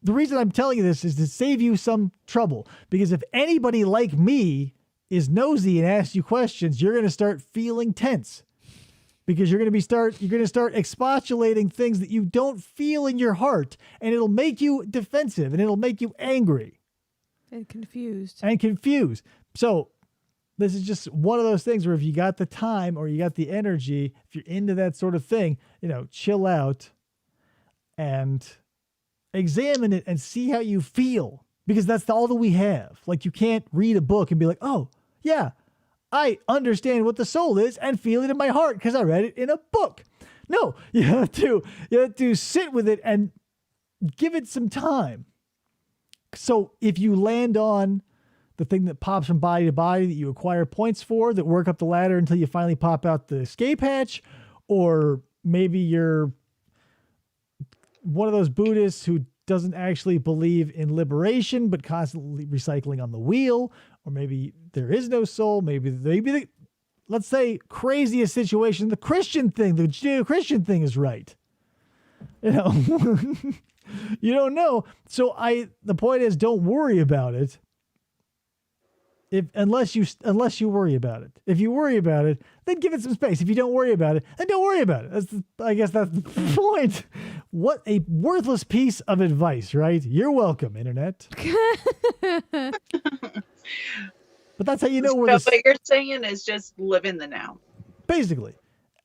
A: the reason I'm telling you this is to save you some trouble, because if anybody like me is nosy and asks you questions, you're going to start feeling tense, because you're going to start expostulating things that you don't feel in your heart, and it'll make you defensive and it'll make you angry
B: And confused.
A: So this is just one of those things where if you got the time or you got the energy, if you're into that sort of thing, chill out and examine it and see how you feel, because that's all that we have. Like, you can't read a book and be like, oh, Yeah, I understand what the soul is and feel it in my heart because I read it in a book. No, you have to sit with it and give it some time. So if you land on the thing that pops from body to body that you acquire points for, that work up the ladder until you finally pop out the escape hatch, or maybe you're one of those Buddhists who doesn't actually believe in liberation but constantly recycling on the wheel, or maybe there is no soul, maybe the, let's say, craziest situation, the Christian thing, the Judeo-Christian thing is right. You know, you don't know. So the point is, don't worry about it. Unless you worry about it. If you worry about it, then give it some space. If you don't worry about it, then don't worry about it. I guess that's the point. What a worthless piece of advice, right? You're welcome, internet. But that's how you know where
C: So what you're saying is just live in the now.
A: Basically,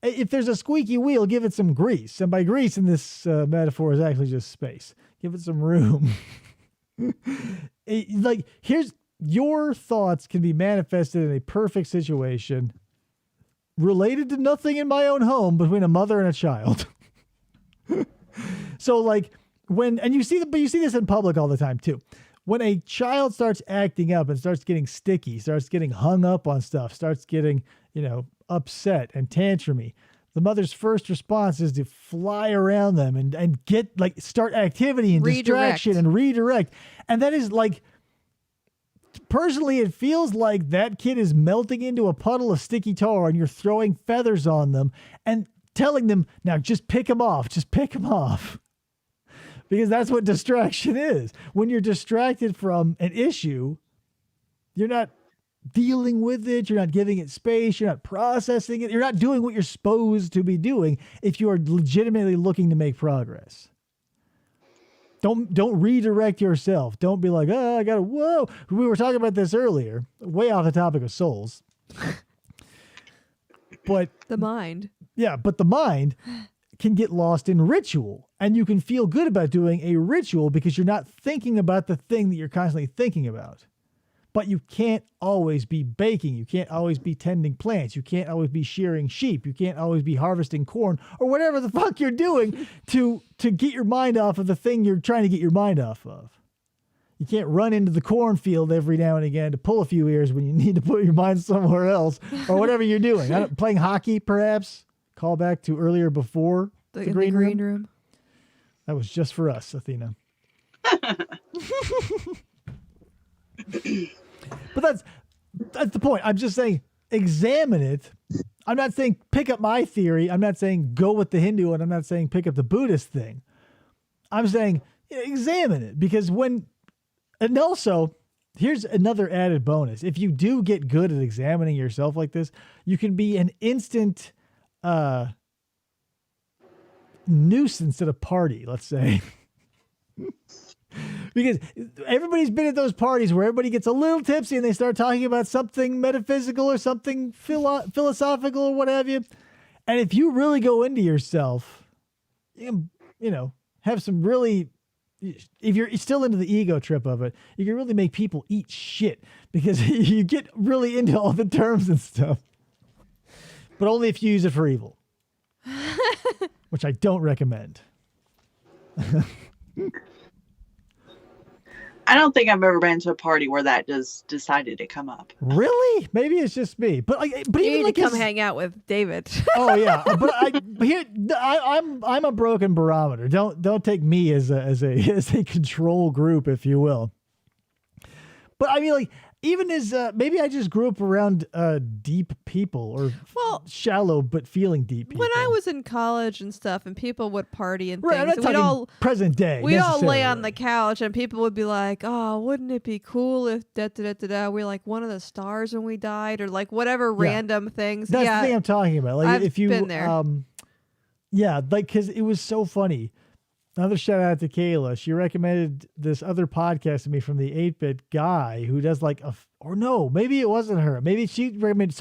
A: if there's a squeaky wheel, give it some grease. And by grease in this metaphor is actually just space. Give it some room. Here's your thoughts can be manifested in a perfect situation related to nothing in my own home between a mother and a child. So like and you see this in public all the time too. When a child starts acting up and starts getting sticky, starts getting hung up on stuff, starts getting, upset and tantrumy, the mother's first response is to fly around them and get start activity and distraction and redirect. And that is personally, it feels like that kid is melting into a puddle of sticky tar and you're throwing feathers on them and telling them, now just pick them off. Just pick them off. Because that's what distraction is. When you're distracted from an issue, you're not dealing with it. You're not giving it space. You're not processing it. You're not doing what you're supposed to be doing if you are legitimately looking to make progress. Don't redirect yourself. Don't be like, I gotta, whoa. We were talking about this earlier, way off the topic of souls. But
B: the mind.
A: Yeah, but the mind can get lost in ritual. And you can feel good about doing a ritual because you're not thinking about the thing that you're constantly thinking about. But you can't always be baking. You can't always be tending plants. You can't always be shearing sheep. You can't always be harvesting corn or whatever the fuck you're doing to get your mind off of the thing you're trying to get your mind off of. You can't run into the cornfield every now and again to pull a few ears when you need to put your mind somewhere else or whatever you're doing. Playing hockey, perhaps. Call back to earlier before the green room. That was just for us, Athena. But that's the point. I'm just saying, examine it. I'm not saying pick up my theory. I'm not saying go with the Hindu, and I'm not saying pick up the Buddhist thing. I'm saying examine it because and also here's another added bonus. If you do get good at examining yourself like this, you can be an instant nuisance at a party, let's say. Because everybody's been at those parties where everybody gets a little tipsy and they start talking about something metaphysical or something philosophical or what have you. And if you really go into yourself, you have some really, if you're still into the ego trip of it, you can really make people eat shit because you get really into all the terms and stuff. But only if you use it for evil, which I don't recommend.
C: I don't think I've ever been to a party where that just decided to come up.
A: Really? Maybe it's just me. But
B: you
A: even
B: need to come hang out with David.
A: Oh yeah, but I'm a broken barometer. Don't take me as a control group, if you will. But I mean, even as maybe I just grew up around deep people or shallow but feeling deep people.
B: When I was in college and stuff, and people would party and
A: right,
B: things,
A: I'm not talking present day.
B: We'd all lay on the couch, and people would be like, "Oh, wouldn't it be cool if da da da da da? We're like one of the stars when we died, or like whatever random things."
A: That's the thing I'm talking about. Like
B: I've been there.
A: Because it was so funny. Another shout out to Kayla. She recommended this other podcast to me from the 8-Bit guy who does maybe it wasn't her. Maybe she recommended,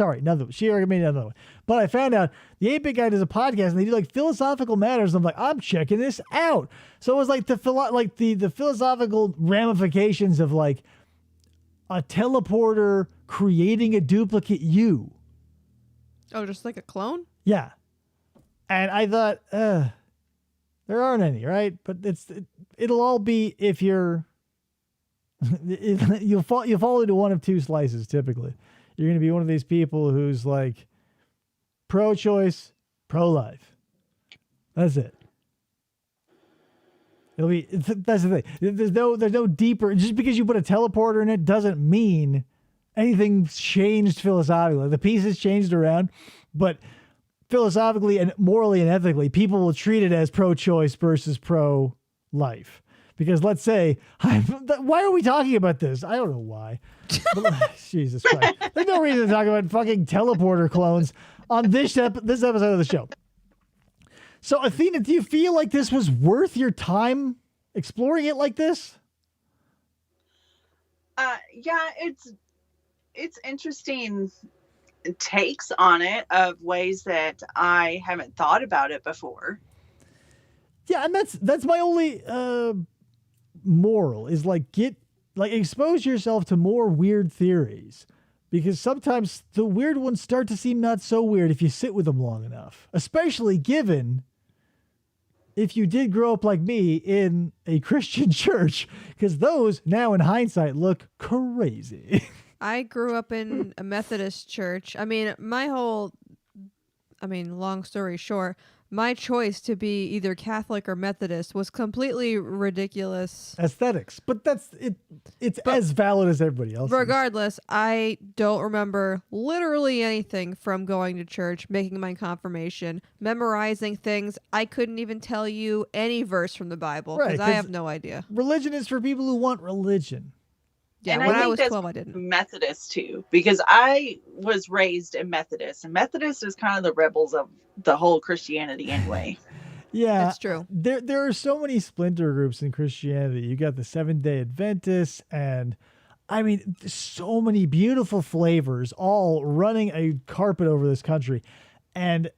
A: she recommended another one. But I found out the 8-Bit guy does a podcast and they do philosophical matters. I'm like, I'm checking this out. So it was the philosophical ramifications of a teleporter creating a duplicate you.
B: Oh, just like a clone?
A: Yeah. And I thought, there aren't any, right? But it'll all be if you're you'll fall into one of two slices typically. You're going to be one of these people who's like pro-choice, pro-life. That's it. That's the thing. There's no deeper. Just because you put a teleporter in it doesn't mean anything's changed philosophically. The pieces changed around, but philosophically and morally and ethically, people will treat it as pro-choice versus pro-life. Because let's say, why are we talking about this? I don't know why. But, Jesus Christ. There's no reason to talk about fucking teleporter clones on this episode of the show. So, Athena, do you feel like this was worth your time exploring it like this?
C: Yeah, it's interesting takes on it of ways that I haven't thought about it before.
A: Yeah, and that's my only moral is expose yourself to more weird theories, because sometimes the weird ones start to seem not so weird if you sit with them long enough, especially given if you did grow up like me in a Christian church, because those now in hindsight look crazy.
B: I grew up in a Methodist church. Long story short, my choice to be either Catholic or Methodist was completely ridiculous.
A: Aesthetics, but it's as valid as everybody else.
B: Regardless, I don't remember literally anything from going to church, making my confirmation, memorizing things. I couldn't even tell you any verse from the Bible because I have no idea.
A: Religion is for people who want religion.
B: Yeah,
C: and
B: when
C: I
B: I was
C: think
B: 12, I didn't.
C: Methodist too, because I was raised in Methodist, and Methodist is kind of the rebels of the whole Christianity anyway.
A: Yeah,
B: that's true.
A: There are so many splinter groups in Christianity. You got the Seventh-day Adventists, and so many beautiful flavors, all running a carpet over this country. And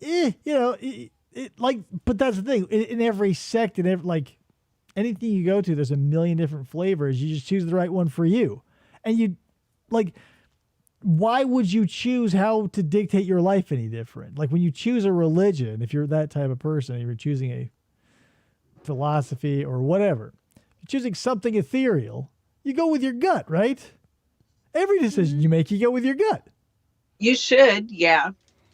A: but that's the thing. In every sect, anything you go to, there's a million different flavors. You just choose the right one for you. And why would you choose how to dictate your life any different? Like when you choose a religion, if you're that type of person, if you're choosing a philosophy or whatever, you're choosing something ethereal, you go with your gut, right? Every decision you make, you go with your gut.
C: You should, yeah.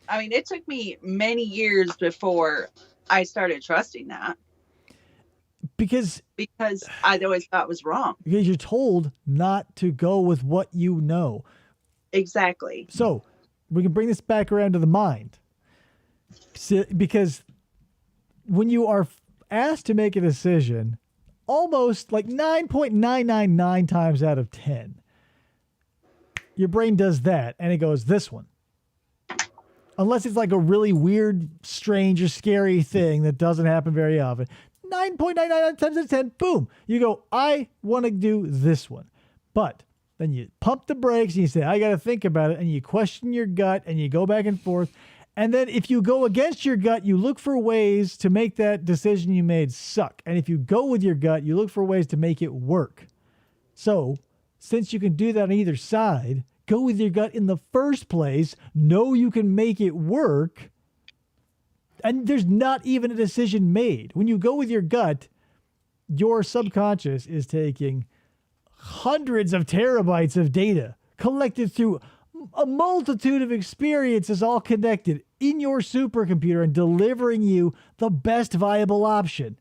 C: It took me many years before I started trusting that. Because I always thought it was wrong.
A: Because you're told not to go with what you know.
C: Exactly.
A: So we can bring this back around to the mind. Because when you are asked to make a decision, almost 9.999 times out of 10, your brain does that and it goes, this one. Unless it's like a really weird, strange, or scary thing that doesn't happen very often. 9.99 times out of 10, boom. You go, I want to do this one. But then you pump the brakes and you say, I got to think about it. And you question your gut and you go back and forth. And then if you go against your gut, you look for ways to make that decision you made suck. And if you go with your gut, you look for ways to make it work. So since you can do that on either side, go with your gut in the first place. Know you can make it work. And there's not even a decision made. When you go with your gut, your subconscious is taking hundreds of terabytes of data collected through a multitude of experiences all connected in your supercomputer and delivering you the best viable option.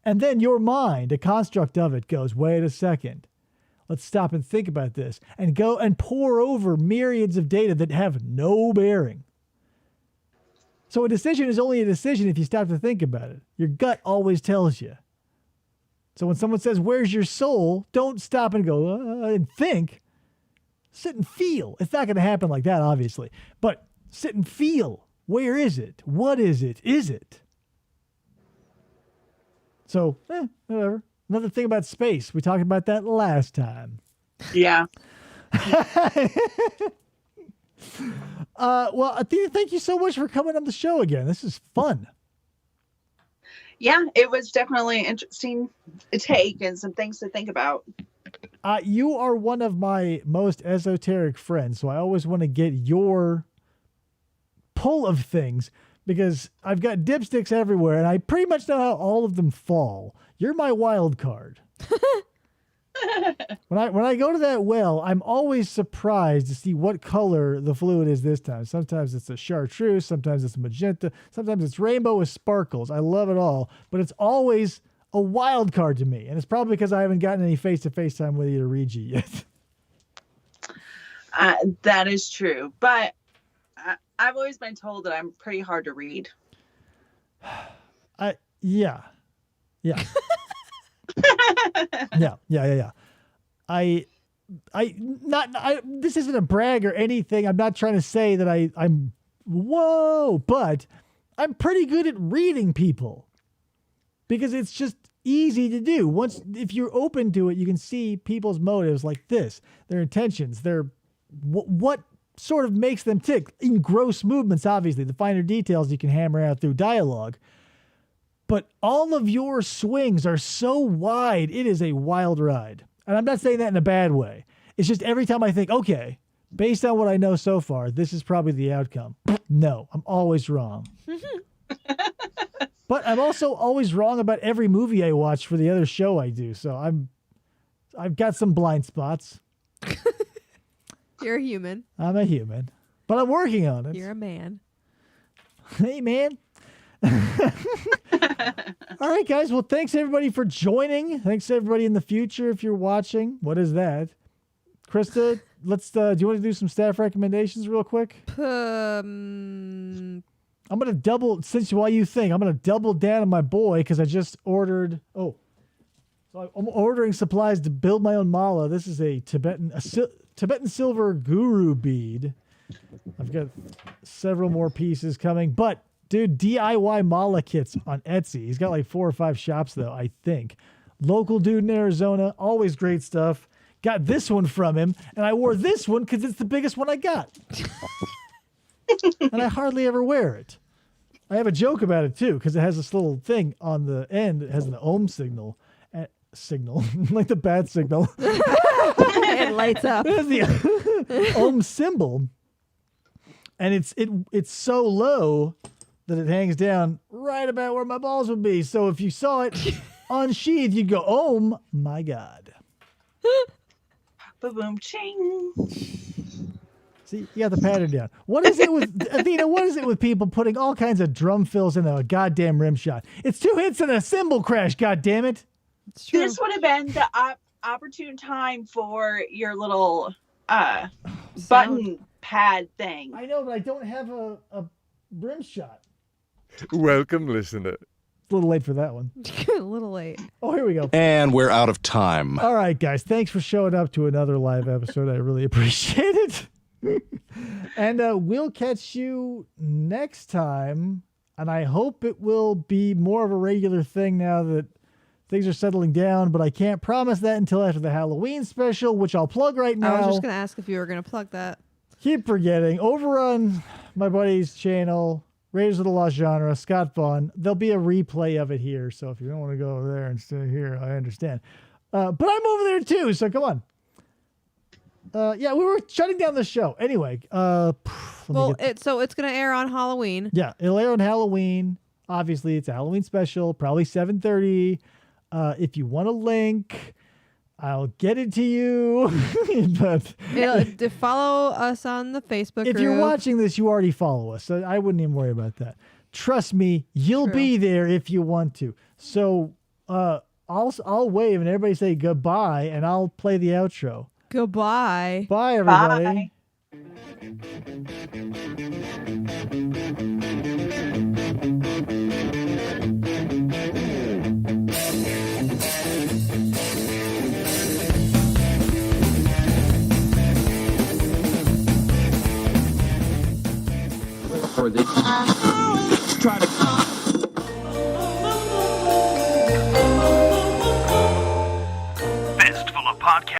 A: And then your mind, a construct of it, goes, wait a second. Let's stop and think about this, and go and pour over myriads of data that have no bearing. So a decision is only a decision if you stop to think about it. Your gut always tells you. So when someone says, where's your soul? Don't stop and go and think. Sit and feel. It's not going to happen like that, obviously. But sit and feel. Where is it? What is it? Is it? So, whatever. Another thing about space. We talked about that last time.
C: Yeah.
A: Well, Athena, thank you so much for coming on the show again. This is fun.
C: Yeah, it was definitely an interesting take and some things to think about.
A: You are one of my most esoteric friends, so I always want to get your pull of things because I've got dipsticks everywhere, and I pretty much know how all of them fall. You're my wild card. When I go to that well, I'm always surprised to see what color the fluid is this time. Sometimes it's a chartreuse, sometimes it's magenta, sometimes it's rainbow with sparkles. I love it all, but it's always a wild card to me, and it's probably because I haven't gotten any face-to-face time with you to read you yet.
C: That is true, but I've always been told that I'm pretty hard to read.
A: Yeah. Yeah. Yeah. This isn't a brag or anything. I'm not trying to say that I'm whoa, but I'm pretty good at reading people because it's just easy to do. If you're open to it, you can see people's motives like this, their intentions, what sort of makes them tick in gross movements. Obviously, the finer details you can hammer out through dialogue. But all of your swings are so wide, it is a wild ride. And I'm not saying that in a bad way. It's just every time I think, okay, based on what I know so far, this is probably the outcome. No, I'm always wrong. But I'm also always wrong about every movie I watch for the other show I do. So I've got some blind spots.
B: You're a human.
A: I'm a human. But I'm working on it.
B: You're a man.
A: Hey, man. All right, guys. Well, thanks everybody for joining. Thanks to everybody in the future if you're watching. What is that? Krista, let's do you want to do some staff recommendations real quick? I'm going to double, since while you think, I'm going to double down on my boy because I just ordered, so I'm ordering supplies to build my own mala. This is a Tibetan silver guru bead. I've got several more pieces coming, but dude, DIY mala kits on Etsy. He's got like 4 or 5 shops though, I think. Local dude in Arizona, always great stuff. Got this one from him, and I wore this one because it's the biggest one I got. And I hardly ever wear it. I have a joke about it too, because it has this little thing on the end. It has an ohm signal, like the bat signal.
B: It lights up.
A: It has the ohm symbol, and it's so low that it hangs down right about where my balls would be. So if you saw it unsheathed, you'd go, "Oh my God!"
C: Boom, ching.
A: See, you got the pattern down. What is it with Athena? What is it with people putting all kinds of drum fills in a goddamn rim shot? It's 2 hits and a cymbal crash. God damn it!
B: It's true.
C: This would have been the opportune time for your little button pad thing.
A: I know, but I don't have a rim shot.
E: Welcome, listener.
A: It's a little late for that one.
B: A little late.
A: Oh, here we go.
F: And we're out of time.
A: All right, guys. Thanks for showing up to another live episode. I really appreciate it. And we'll catch you next time. And I hope it will be more of a regular thing now that things are settling down. But I can't promise that until after the Halloween special, which I'll plug right now.
B: I was just going to ask if you were going to plug that.
A: Keep forgetting. Over on my buddy's channel, Raiders of the Lost Genre, Scott Vaughn, there'll be a replay of it here. So if you don't want to go over there and stay here, I understand. But I'm over there too, so come on. Yeah, we were shutting down the show. Anyway,
B: so it's going to air on Halloween.
A: Yeah, it'll air on Halloween. Obviously, it's a Halloween special, probably 7:30. If you want a link, I'll get it to you. But
B: To follow us on the Facebook
A: if
B: group.
A: you're watching this, you already follow us, so I wouldn't even worry about that. Trust me, you'll
B: True.
A: be there if you want to. So I'll wave and everybody say goodbye, and I'll play the outro.
B: Goodbye.
A: Bye, everybody.
C: Bye.
G: For this, try to